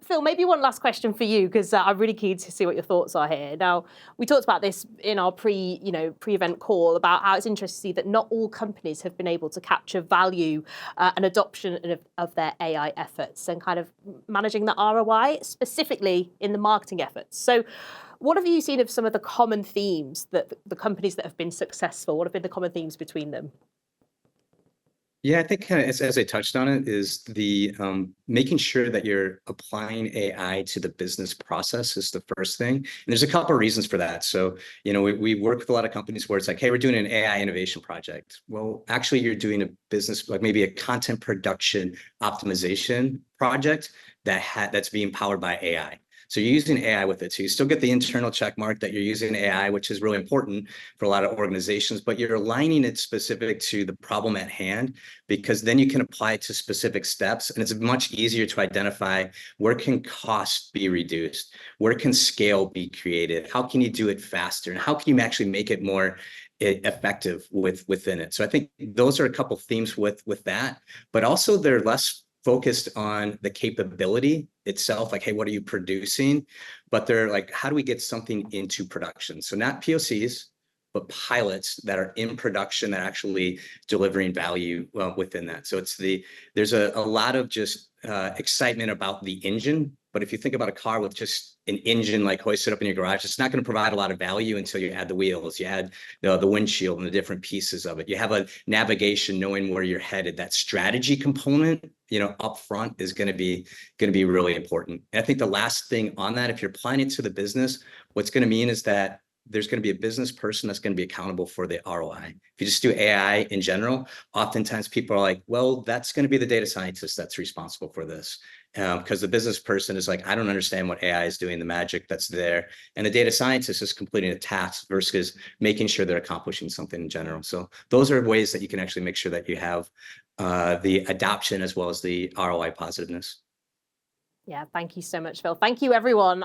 Phil, maybe one last question for you, because I'm really keen to see what your thoughts are here. Now, we talked about this in our pre-event call about how it's interesting to see that not all companies have been able to capture value and adoption of their AI efforts and kind of managing the ROI, specifically in the marketing efforts. So what have you seen of some of the common themes that the companies that have been successful, what have been the common themes between them? Yeah, I think kind of as I touched on it is the making sure that you're applying AI to the business process is the first thing. And there's a couple of reasons for that. So, we work with a lot of companies where it's like, hey, we're doing an AI innovation project. Well, actually, you're doing a business, like maybe a content production optimization project that's being powered by AI. So you're using AI with it. So you still get the internal check mark that you're using AI, which is really important for a lot of organizations, but you're aligning it specific to the problem at hand, because then you can apply it to specific steps. And it's much easier to identify where can cost be reduced, where can scale be created, how can you do it faster, and how can you actually make it more effective within it. So I think those are a couple of themes with that, but also they're less focused on the capability itself, like, hey, what are you producing? But they're like, how do we get something into production? So not POCs, but pilots that are in production that are actually delivering value within that. So there's a lot of just excitement about the engine. But if you think about a car with just an engine like hoisted up in your garage, it's not going to provide a lot of value until you add the wheels, you add the windshield and the different pieces of it. You have a navigation, knowing where you're headed. That strategy component, up front is going to be really important. And I think the last thing on that, if you're applying it to the business, what's going to mean is that there's going to be a business person that's going to be accountable for the ROI. If you just do AI in general, oftentimes people are like, well, that's going to be the data scientist that's responsible for this. Because the business person is like, I don't understand what AI is doing, the magic that's there. And the data scientist is completing a task versus making sure they're accomplishing something in general. So those are ways that you can actually make sure that you have the adoption as well as the ROI positiveness. Yeah, thank you so much, Phil. Thank you, everyone.